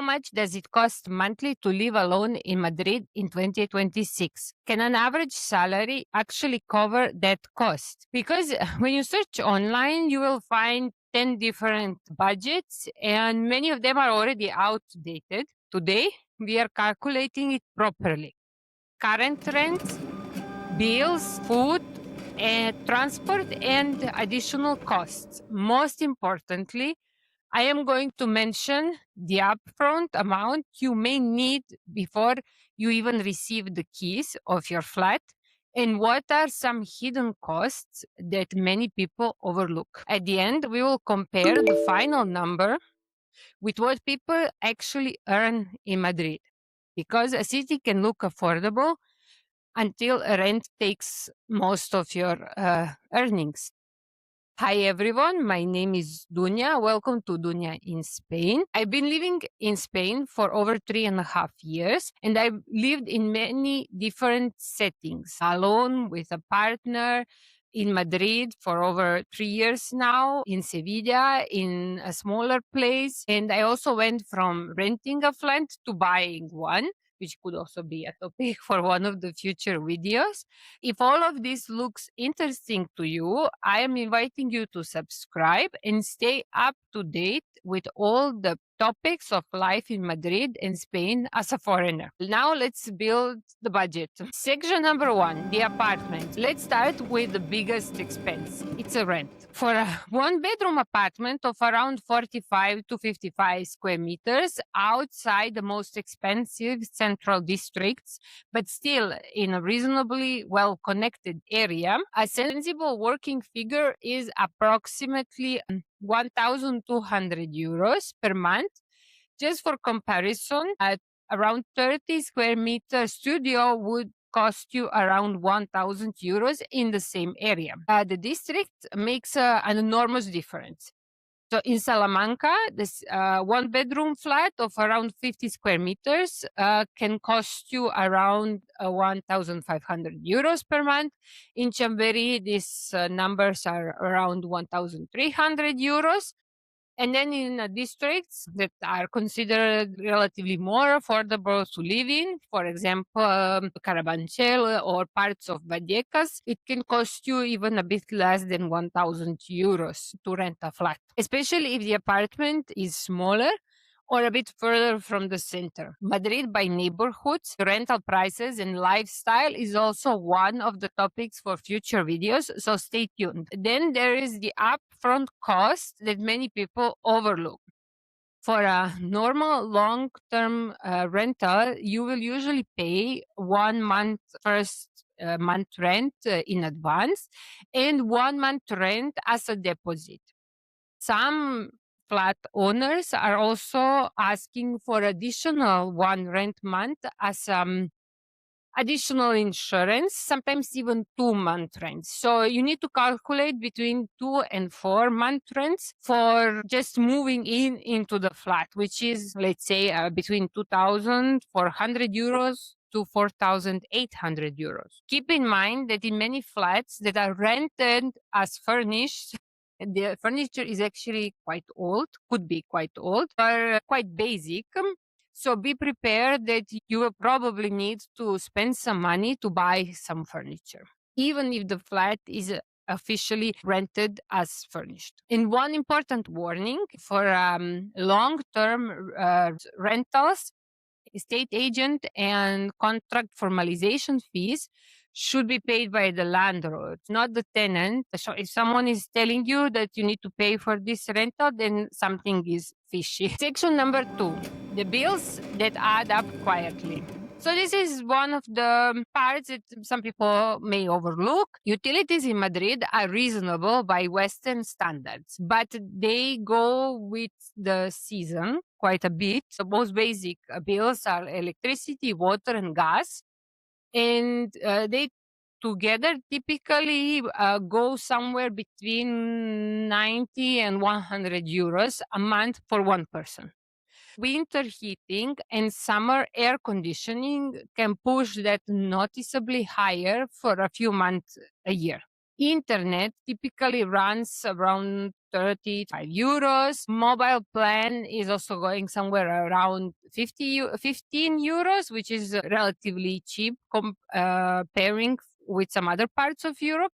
How much does it cost monthly to live alone in Madrid in 2026? Can an average salary actually cover that cost? Because when you search online, you will find 10 different budgets, and many of them are already outdated. Today, we are calculating it properly. Current rent, bills, food, transport, and additional costs. Most importantly, I am going to mention the upfront amount you may need before you even receive the keys of your flat, and what are some hidden costs that many people overlook. At the end, we will compare the final number with what people actually earn in Madrid, because a city can look affordable until rent takes most of your earnings. Hi everyone, my name is Dunya. Welcome to Dunya in Spain. I've been living in Spain for over 3.5 years, and I've lived in many different settings, alone, with a partner, in Madrid for over 3 years now, in Sevilla, in a smaller place. And I also went from renting a flat to buying one, which could also be a topic for one of the future videos. If all of this looks interesting to you, I am inviting you to subscribe and stay up to date with all the topics of life in Madrid and Spain as a foreigner. Now let's build the budget. Section number 1, the apartment. Let's start with the biggest expense. It's a rent. For a one-bedroom apartment of around 45 to 55 square meters outside the most expensive central districts, but still in a reasonably well-connected area, a sensible working figure is approximately 1,200 euros per month. Just for comparison, at around 30 square meter studio would cost you around 1,000 euros in the same area. The district makes an enormous difference. So in Salamanca, this one bedroom flat of around 50 square meters can cost you around 1,500 euros per month. In Chambéry, these numbers are around 1,300 euros. And then in districts that are considered relatively more affordable to live in, for example, Carabanchel or parts of Vallecas, it can cost you even a bit less than 1,000 euros to rent a flat, especially if the apartment is smaller or a bit further from the center. Madrid by neighborhoods, rental prices, and lifestyle is also one of the topics for future videos, so stay tuned. Then there is the upfront cost that many people overlook. For a normal long-term rental, you will usually pay 1 month first month rent in advance and 1 month rent as a deposit. Some flat owners are also asking for additional one rent month as additional insurance, sometimes even 2 month rents. So you need to calculate between 2 and 4 month rents for just moving into the flat, which is, let's say, between 2,400 euros to 4,800 euros. Keep in mind that in many flats that are rented as furnished, the furniture is actually quite old, could be quite old, or quite basic. So be prepared that you will probably need to spend some money to buy some furniture, even if the flat is officially rented as furnished. And one important warning for long-term rentals, estate agent and contract formalization fees should be paid by the landlord, not the tenant. So if someone is telling you that you need to pay for this rental, then something is fishy. Section number 2, the bills that add up quietly. So this is one of the parts that some people may overlook. Utilities in Madrid are reasonable by Western standards, but they go with the season quite a bit. So most basic bills are electricity, water, and gas. And they together typically go somewhere between 90 and 100 euros a month for one person. Winter heating and summer air conditioning can push that noticeably higher for a few months a year. Internet typically runs around 35 euros. Mobile plan is also going somewhere around 15 euros, which is relatively cheap comparing with some other parts of Europe.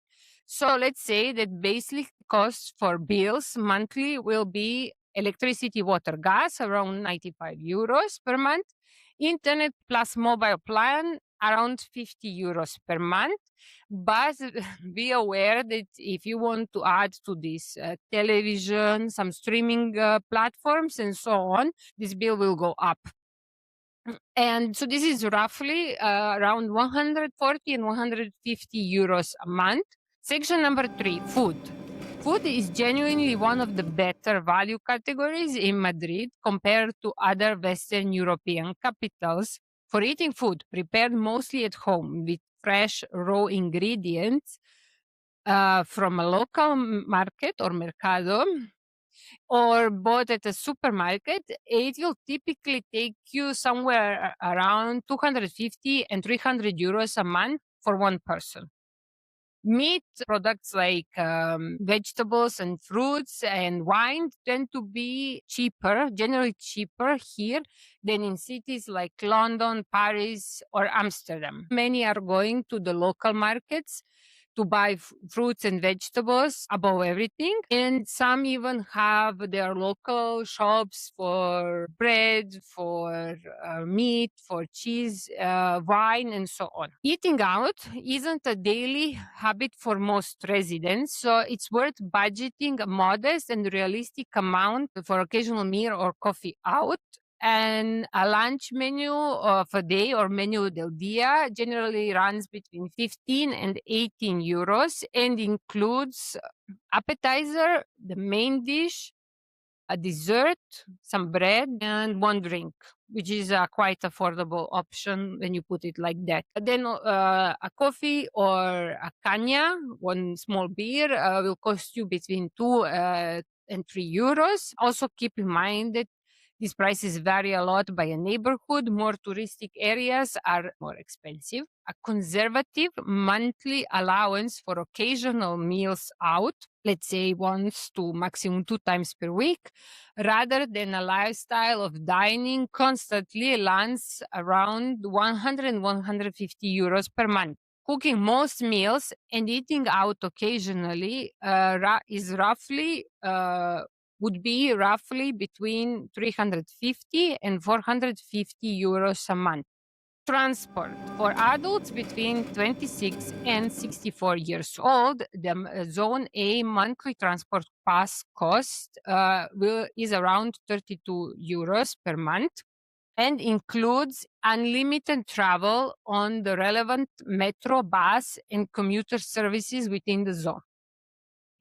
So let's say that basic costs for bills monthly will be electricity, water, gas around 95 euros per month. Internet plus mobile plan around 50 euros per month. But be aware that if you want to add to this television, some streaming platforms, and so on, this bill will go up. And so this is roughly around 140 and 150 euros a month. Section number 3, food. Food is genuinely one of the better value categories in Madrid compared to other Western European capitals. For eating food prepared mostly at home with fresh raw ingredients from a local market or mercado, or bought at a supermarket, it will typically take you somewhere around 250 and 300 euros a month for one person. Meat products like vegetables and fruits and wine tend to be cheaper, generally cheaper here than in cities like London, Paris, or Amsterdam. Many are going to the local markets to buy fruits and vegetables above everything. And some even have their local shops for bread, for meat, for cheese, wine, and so on. Eating out isn't a daily habit for most residents, so it's worth budgeting a modest and realistic amount for occasional meal or coffee out. And a lunch menu of a day or menu del dia generally runs between 15 and 18 euros and includes appetizer, the main dish, a dessert, some bread, and one drink, which is a quite affordable option when you put it like that. Then a coffee or a caña, one small beer, will cost you between 2 and 3 euros. Also keep in mind that these prices vary a lot by a neighborhood. More touristic areas are more expensive. A conservative monthly allowance for occasional meals out, let's say once to maximum 2 times per week, rather than a lifestyle of dining constantly, lands around 100 and 150 euros per month. Cooking most meals and eating out occasionally would be roughly between 350 and 450 euros a month. Transport. For adults between 26 and 64 years old, the Zone A monthly transport pass cost is around 32 euros per month and includes unlimited travel on the relevant metro, bus, and commuter services within the zone.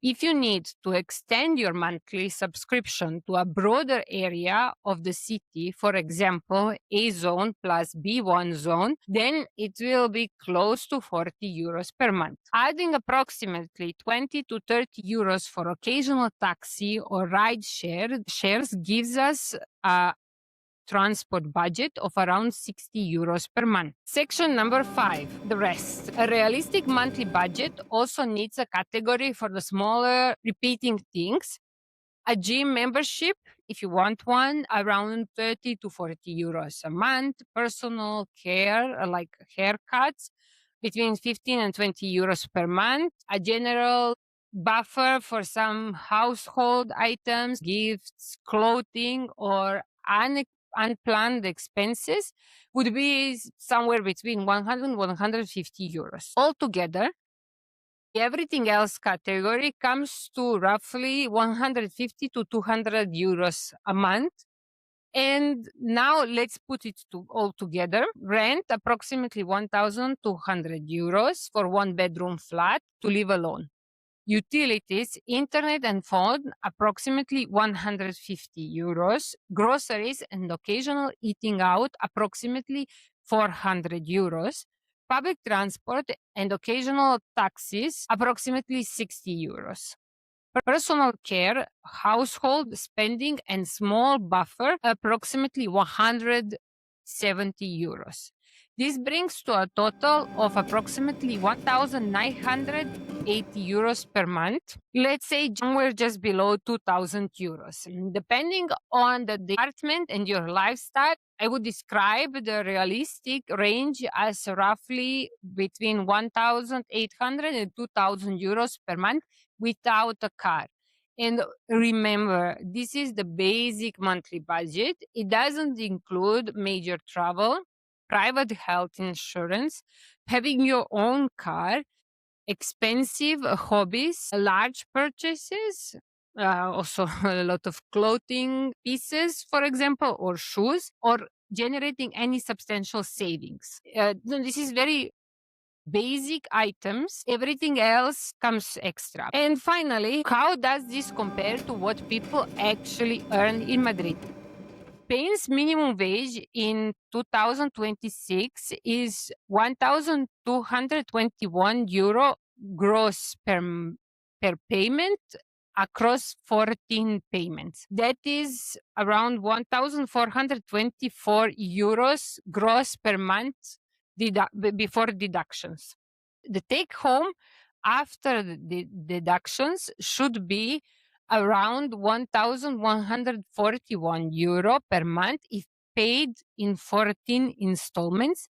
If you need to extend your monthly subscription to a broader area of the city, for example, A zone plus B1 zone, then it will be close to 40 euros per month. Adding approximately 20 to 30 euros for occasional taxi or ride shares gives us a transport budget of around 60 euros per month. Section number 5, the rest. A realistic monthly budget also needs a category for the smaller repeating things. A gym membership, if you want one, around 30 to 40 euros a month. Personal care, like haircuts, between 15 and 20 euros per month. A general buffer for some household items, gifts, clothing, or unplanned expenses would be somewhere between 100 and 150 euros. Altogether, the everything else category comes to roughly 150 to 200 euros a month. And now let's put it all together. Rent approximately 1,200 euros for one bedroom flat to live alone. Utilities, internet and phone, approximately 150 euros. Groceries and occasional eating out, approximately 400 euros. Public transport and occasional taxis, approximately 60 euros. Personal care, household spending, and small buffer, approximately 170 euros. This brings to a total of approximately 1,900 80 euros per month. Let's say somewhere just below 2,000 euros. Depending on the department and your lifestyle, I would describe the realistic range as roughly between 1,800 and 2,000 euros per month without a car. And remember, this is the basic monthly budget. It doesn't include major travel, private health insurance, having your own car, expensive hobbies, large purchases, also a lot of clothing pieces, for example, or shoes, or generating any substantial savings. This is very basic items. Everything else comes extra. And finally, how does this compare to what people actually earn in Madrid? Spain's minimum wage in 2026 is 1,221 euro gross per payment across 14 payments. That is around 1,424 euros gross per month before deductions. The take home after the deductions should be around 1,141 euro per month if paid in 14 installments,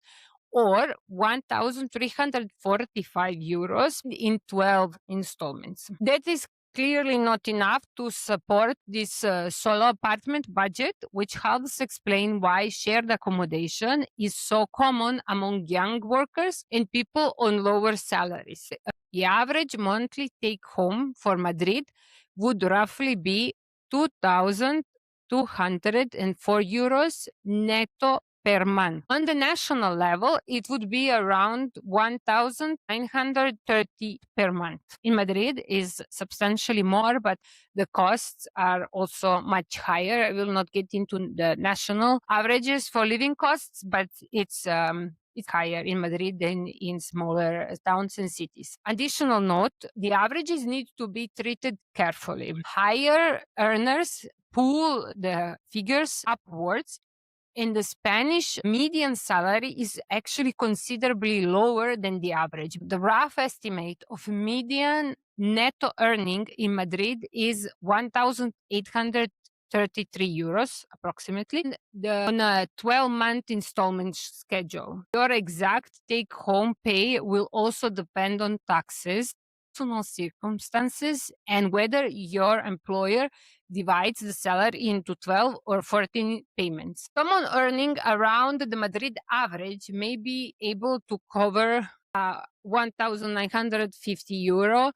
or 1,345 euros in 12 installments. That is clearly not enough to support this solo apartment budget, which helps explain why shared accommodation is so common among young workers and people on lower salaries. The average monthly take home for Madrid would roughly be 2,204 euros netto per month. On the national level, it would be around 1,930 per month. In Madrid is substantially more, but the costs are also much higher. I will not get into the national averages for living costs, but it's higher in Madrid than in smaller towns and cities. Additional note, the averages need to be treated carefully. Higher earners pull the figures upwards, and the Spanish median salary is actually considerably lower than the average. The rough estimate of median netto earning in Madrid is 1,833 euros approximately on a 12-month installment schedule. Your exact take-home pay will also depend on taxes, personal circumstances, and whether your employer divides the salary into 12 or 14 payments. Someone earning around the Madrid average may be able to cover 1,950 euro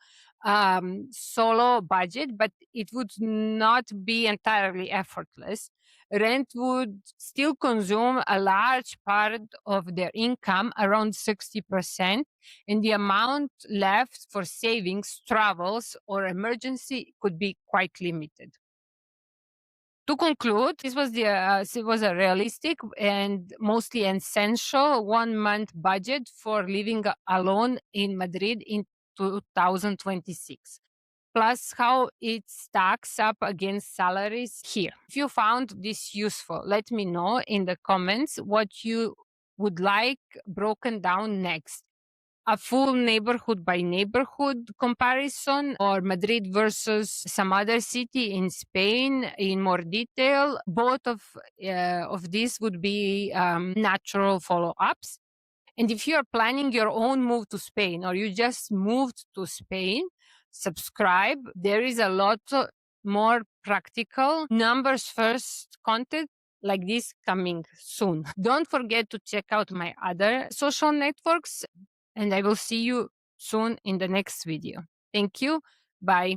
solo budget, but it would not be entirely effortless. Rent would still consume a large part of their income, around 60%, and the amount left for savings, travels, or emergency could be quite limited. To conclude, this was a realistic and mostly essential 1-month budget for living alone in Madrid in 2026. Plus how it stacks up against salaries here. If you found this useful, let me know in the comments what you would like broken down next. A full neighborhood by neighborhood comparison, or Madrid versus some other city in Spain in more detail. Both of these would be natural follow-ups. And if you are planning your own move to Spain, or you just moved to Spain, subscribe. There is a lot more practical numbers first content like this coming soon. Don't forget to check out my other social networks, and I will see you soon in the next video. Thank you. Bye.